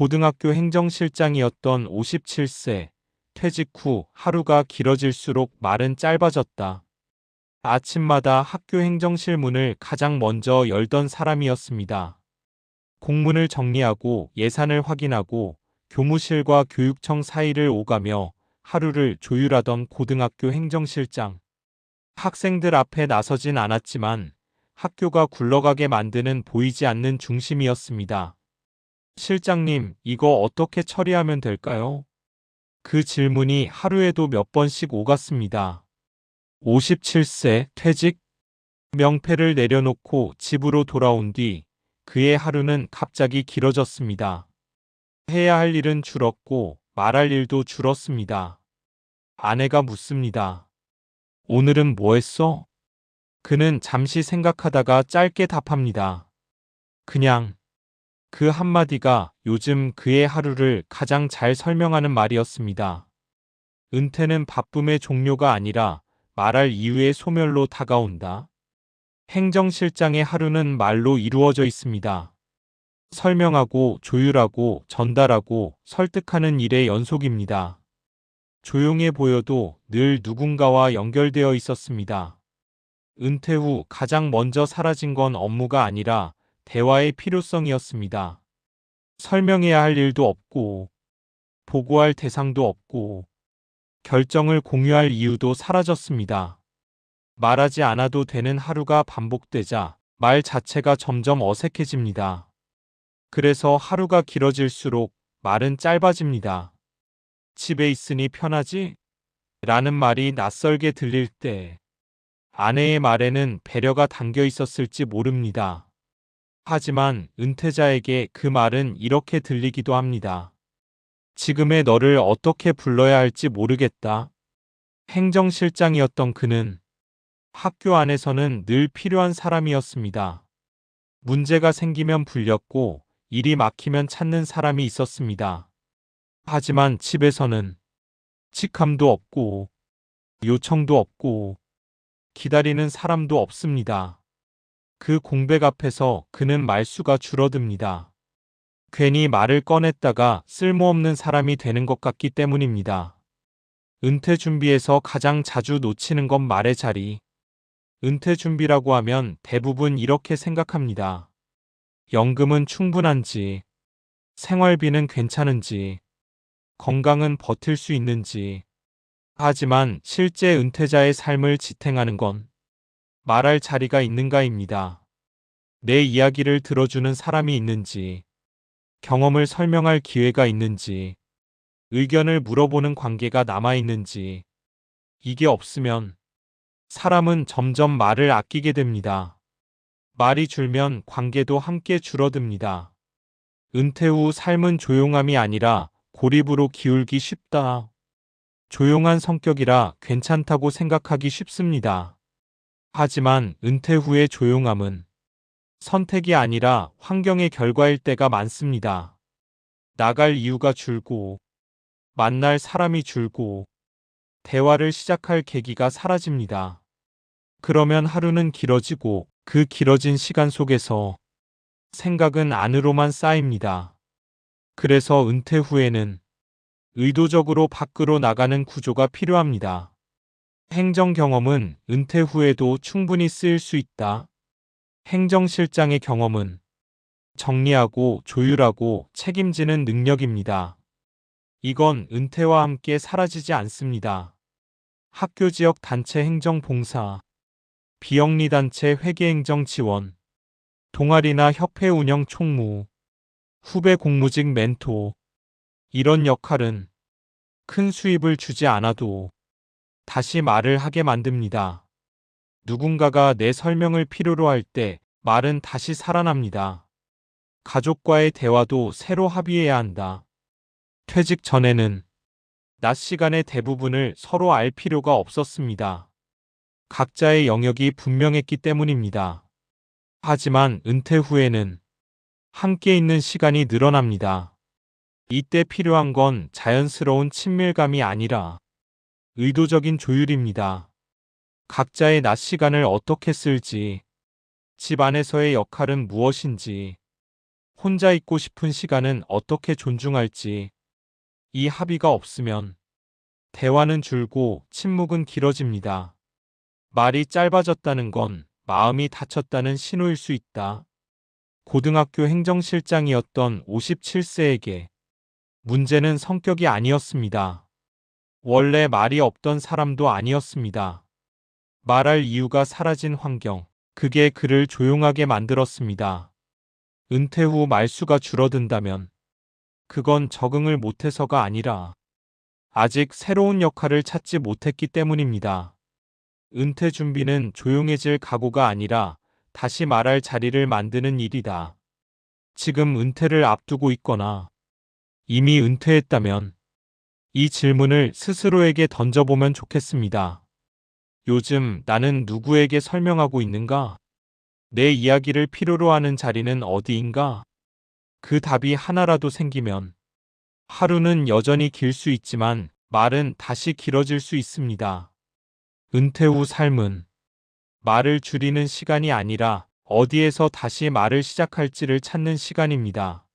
고등학교 행정실장이었던 57세. 퇴직 후 하루가 길어질수록 말은 짧아졌다. 아침마다 학교 행정실 문을 가장 먼저 열던 사람이었습니다. 공문을 정리하고 예산을 확인하고 교무실과 교육청 사이를 오가며 하루를 조율하던 고등학교 행정실장. 학생들 앞에 나서진 않았지만 학교가 굴러가게 만드는 보이지 않는 중심이었습니다. 실장님, 이거 어떻게 처리하면 될까요? 그 질문이 하루에도 몇 번씩 오갔습니다. 57세 퇴직? 명패를 내려놓고 집으로 돌아온 뒤 그의 하루는 갑자기 길어졌습니다. 해야 할 일은 줄었고 말할 일도 줄었습니다. 아내가 묻습니다. 오늘은 뭐 했어? 그는 잠시 생각하다가 짧게 답합니다. 그냥. 그 한마디가 요즘 그의 하루를 가장 잘 설명하는 말이었습니다. 은퇴는 바쁨의 종료가 아니라 말할 이유의 소멸로 다가온다. 행정실장의 하루는 말로 이루어져 있습니다. 설명하고 조율하고 전달하고 설득하는 일의 연속입니다. 조용해 보여도 늘 누군가와 연결되어 있었습니다. 은퇴 후 가장 먼저 사라진 건 업무가 아니라 대화의 필요성이었습니다. 설명해야 할 일도 없고, 보고할 대상도 없고, 결정을 공유할 이유도 사라졌습니다. 말하지 않아도 되는 하루가 반복되자 말 자체가 점점 어색해집니다. 그래서 하루가 길어질수록 말은 짧아집니다. 집에 있으니 편하지? 라는 말이 낯설게 들릴 때 아내의 말에는 배려가 담겨 있었을지 모릅니다. 하지만 은퇴자에게 그 말은 이렇게 들리기도 합니다. 지금의 너를 어떻게 불러야 할지 모르겠다. 행정실장이었던 그는 학교 안에서는 늘 필요한 사람이었습니다. 문제가 생기면 불렸고 일이 막히면 찾는 사람이 있었습니다. 하지만 집에서는 직함도 없고 요청도 없고 기다리는 사람도 없습니다. 그 공백 앞에서 그는 말수가 줄어듭니다. 괜히 말을 꺼냈다가 쓸모없는 사람이 되는 것 같기 때문입니다. 은퇴 준비에서 가장 자주 놓치는 건 말의 자리. 은퇴 준비라고 하면 대부분 이렇게 생각합니다. 연금은 충분한지, 생활비는 괜찮은지, 건강은 버틸 수 있는지. 하지만 실제 은퇴자의 삶을 지탱하는 건 말할 자리가 있는가입니다. 내 이야기를 들어주는 사람이 있는지, 경험을 설명할 기회가 있는지, 의견을 물어보는 관계가 남아있는지. 이게 없으면 사람은 점점 말을 아끼게 됩니다. 말이 줄면 관계도 함께 줄어듭니다. 은퇴 후 삶은 조용함이 아니라 고립으로 기울기 쉽다. 조용한 성격이라 괜찮다고 생각하기 쉽습니다. 하지만 은퇴 후의 조용함은 선택이 아니라 환경의 결과일 때가 많습니다. 나갈 이유가 줄고, 만날 사람이 줄고, 대화를 시작할 계기가 사라집니다. 그러면 하루는 길어지고 그 길어진 시간 속에서 생각은 안으로만 쌓입니다. 그래서 은퇴 후에는 의도적으로 밖으로 나가는 구조가 필요합니다. 행정 경험은 은퇴 후에도 충분히 쓰일 수 있다. 행정실장의 경험은 정리하고 조율하고 책임지는 능력입니다. 이건 은퇴와 함께 사라지지 않습니다. 학교 지역 단체 행정 봉사, 비영리 단체 회계행정 지원, 동아리나 협회 운영 총무, 후배 공무직 멘토. 이런 역할은 큰 수입을 주지 않아도 다시 말을 하게 만듭니다. 누군가가 내 설명을 필요로 할 때 말은 다시 살아납니다. 가족과의 대화도 새로 합의해야 한다. 퇴직 전에는 낮 시간의 대부분을 서로 알 필요가 없었습니다. 각자의 영역이 분명했기 때문입니다. 하지만 은퇴 후에는 함께 있는 시간이 늘어납니다. 이때 필요한 건 자연스러운 친밀감이 아니라 의도적인 조율입니다. 각자의 낮 시간을 어떻게 쓸지, 집 안에서의 역할은 무엇인지, 혼자 있고 싶은 시간은 어떻게 존중할지. 이 합의가 없으면 대화는 줄고 침묵은 길어집니다. 말이 짧아졌다는 건 마음이 닫혔다는 신호일 수 있다. 고등학교 행정실장이었던 57세에게 문제는 성격이 아니었습니다. 원래 말이 없던 사람도 아니었습니다. 말할 이유가 사라진 환경, 그게 그를 조용하게 만들었습니다. 은퇴 후 말수가 줄어든다면 그건 적응을 못해서가 아니라 아직 새로운 역할을 찾지 못했기 때문입니다. 은퇴 준비는 조용해질 각오가 아니라 다시 말할 자리를 만드는 일이다. 지금 은퇴를 앞두고 있거나 이미 은퇴했다면 이 질문을 스스로에게 던져보면 좋겠습니다. 요즘 나는 누구에게 설명하고 있는가? 내 이야기를 필요로 하는 자리는 어디인가? 그 답이 하나라도 생기면 하루는 여전히 길 수 있지만 말은 다시 길어질 수 있습니다. 은퇴 후 삶은 말을 줄이는 시간이 아니라 어디에서 다시 말을 시작할지를 찾는 시간입니다.